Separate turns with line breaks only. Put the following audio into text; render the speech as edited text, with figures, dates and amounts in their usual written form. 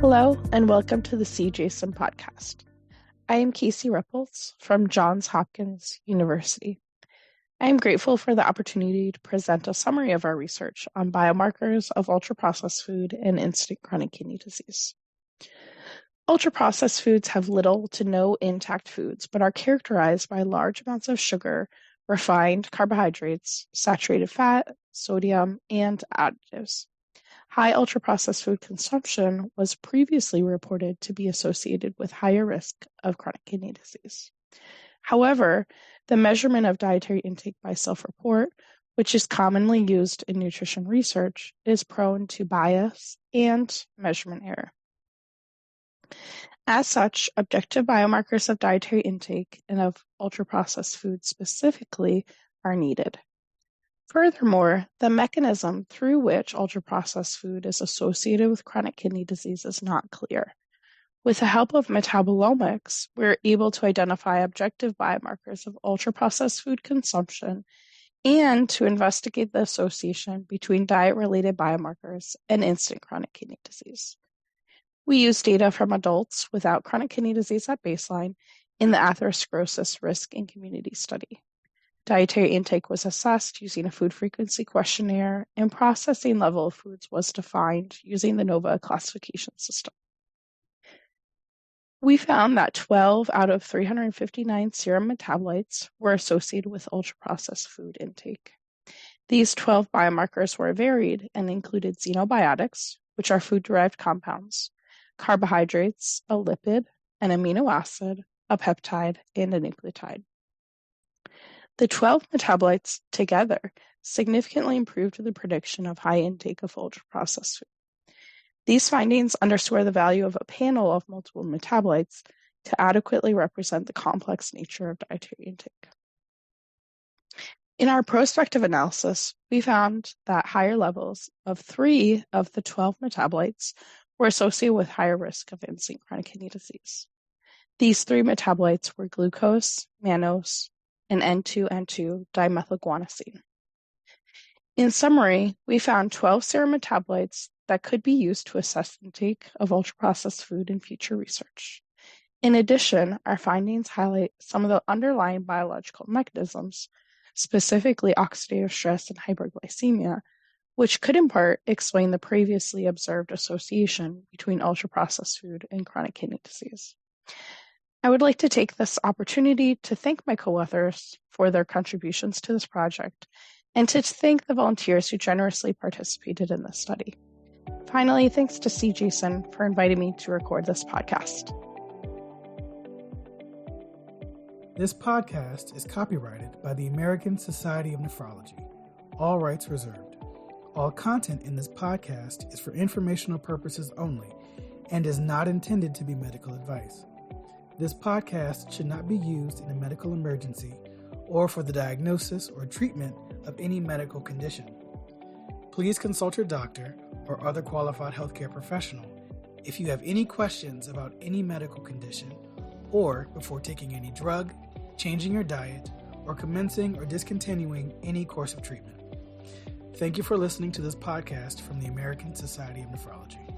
Hello, and welcome to the CJSON podcast. I am Casey Rebholz from Johns Hopkins University. I am grateful for the opportunity to present a summary of our research on biomarkers of ultra-processed food and instant chronic kidney disease. Ultra-processed foods have little to no intact foods, but are characterized by large amounts of sugar, refined carbohydrates, saturated fat, sodium, and additives. High ultra-processed food consumption was previously reported to be associated with higher risk of chronic kidney disease. However, the measurement of dietary intake by self-report, which is commonly used in nutrition research, is prone to bias and measurement error. As such, objective biomarkers of dietary intake and of ultra-processed food specifically are needed. Furthermore, the mechanism through which ultra-processed food is associated with chronic kidney disease is not clear. With the help of Metabolomics, we're able to identify objective biomarkers of ultra-processed food consumption and to investigate the association between diet-related biomarkers and instant chronic kidney disease. We use data from adults without chronic kidney disease at baseline in the atherosclerosis risk and community study. Dietary intake was assessed using a food frequency questionnaire, and processing level of foods was defined using the NOVA classification system. We found that 12 out of 359 serum metabolites were associated with ultra-processed food intake. These 12 biomarkers were varied and included xenobiotics, which are food-derived compounds, carbohydrates, a lipid, an amino acid, a peptide, and a nucleotide. The 12 metabolites together significantly improved the prediction of high intake of ultra-processed food. These findings underscore the value of a panel of multiple metabolites to adequately represent the complex nature of dietary intake. In our prospective analysis, we found that higher levels of 3 of the 12 metabolites were associated with higher risk of instant chronic kidney disease. These 3 metabolites were glucose, mannose, and N2-N2-dimethylguanosine. In summary, we found 12 serum metabolites that could be used to assess intake of ultra-processed food in future research. In addition, our findings highlight some of the underlying biological mechanisms, specifically oxidative stress and hyperglycemia, which could in part explain the previously observed association between ultra-processed food and chronic kidney disease. I would like to take this opportunity to thank my co-authors for their contributions to this project and to thank the volunteers who generously participated in this study. Finally, thanks to CJSON for inviting me to record this podcast.
This podcast is copyrighted by the American Society of Nephrology. All rights reserved. All content in this podcast is for informational purposes only and is not intended to be medical advice. This podcast should not be used in a medical emergency or for the diagnosis or treatment of any medical condition. Please consult your doctor or other qualified healthcare professional if you have any questions about any medical condition or before taking any drug, changing your diet, or commencing or discontinuing any course of treatment. Thank you for listening to this podcast from the American Society of Nephrology.